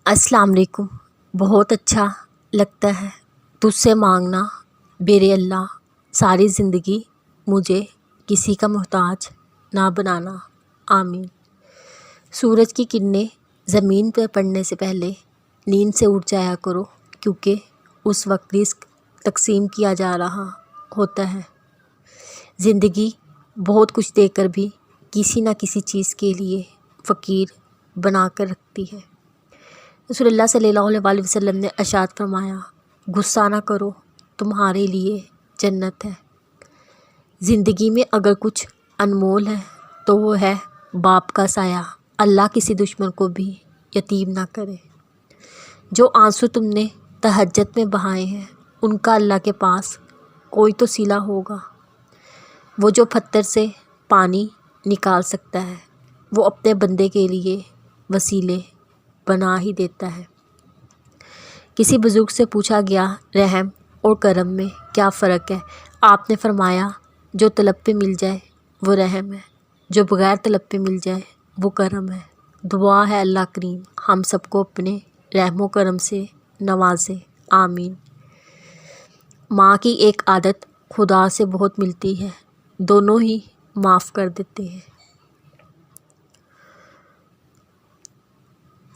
السلام علیکم۔ بہت اچھا لگتا ہے تجھ سے مانگنا میرے اللہ، ساری زندگی مجھے کسی کا محتاج نہ بنانا، آمین۔ سورج کی کرنیں زمین پر پڑنے سے پہلے نیند سے اٹھ جایا کرو، کیونکہ اس وقت رزق تقسیم کیا جا رہا ہوتا ہے۔ زندگی بہت کچھ دے کر بھی کسی نہ کسی چیز کے لیے فقیر بنا کر رکھتی ہے۔ رسول اللہ صلی اللہ علیہ وسلم نے ارشاد فرمایا، غصہ نہ کرو، تمہارے لیے جنت ہے۔ زندگی میں اگر کچھ انمول ہے تو وہ ہے باپ کا سایہ۔ اللہ کسی دشمن کو بھی یتیم نہ کرے۔ جو آنسو تم نے تہجد میں بہائے ہیں، ان کا اللہ کے پاس کوئی تو صلہ ہوگا۔ وہ جو پتھر سے پانی نکال سکتا ہے، وہ اپنے بندے کے لیے وسیلے بنا ہی دیتا ہے۔ کسی بزرگ سے پوچھا گیا، رحم اور کرم میں کیا فرق ہے؟ آپ نے فرمایا، جو طلب پہ مل جائے وہ رحم ہے، جو بغیر طلب پہ مل جائے وہ کرم ہے۔ دعا ہے اللہ کریم ہم سب کو اپنے رحم و کرم سے نوازے، آمین۔ ماں کی ایک عادت خدا سے بہت ملتی ہے، دونوں ہی معاف کر دیتے ہیں۔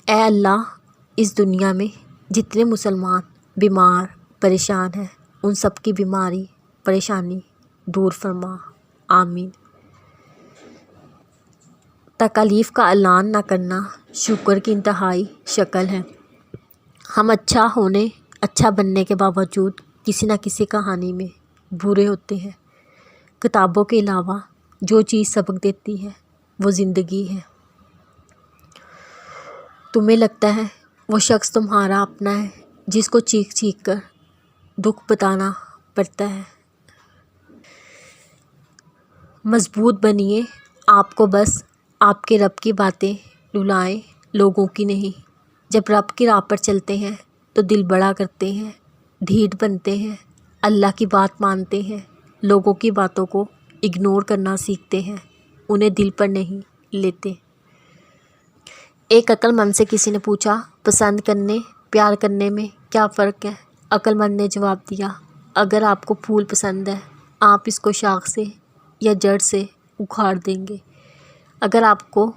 اے اللہ، اس دنیا میں جتنے مسلمان بیمار پریشان ہیں، ان سب کی بیماری پریشانی دور فرما، آمین۔ تکالیف کا اعلان نہ کرنا شکر کی انتہائی شکل ہے۔ ہم اچھا بننے کے باوجود کسی نہ کسی کہانی میں برے ہوتے ہیں۔ کتابوں کے علاوہ جو چیز سبق دیتی ہے وہ زندگی ہے۔ تمہیں لگتا ہے وہ شخص تمہارا اپنا ہے جس کو چیخ چیخ کر دکھ بتانا پڑتا ہے۔ مضبوط بنیے، آپ کو بس آپ کے رب کی باتیں رلائیں، لوگوں کی نہیں۔ جب رب کی راہ پر چلتے ہیں تو دل بڑا کرتے ہیں، ڈھیٹ بنتے ہیں، اللہ کی بات مانتے ہیں، لوگوں کی باتوں کو اگنور کرنا سیکھتے ہیں، انہیں دل پر نہیں لیتے۔ ایک عقل مند سے کسی نے پوچھا، پسند کرنے پیار کرنے میں کیا فرق ہے؟ عقل مند نے جواب دیا، اگر آپ کو پھول پسند ہے، آپ اس کو شاخ سے یا جڑ سے اکھاڑ دیں گے۔ اگر آپ کو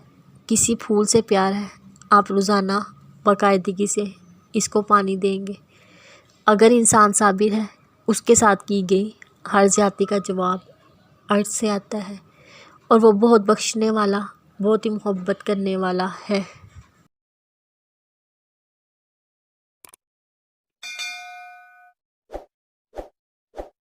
کسی پھول سے پیار ہے، آپ روزانہ باقاعدگی سے اس کو پانی دیں گے۔ اگر انسان صابر ہے، اس کے ساتھ کی گئی ہر زیادتی کا جواب عرش سے آتا ہے، اور وہ بہت بخشنے والا، بہت ہی محبت کرنے والا ہے۔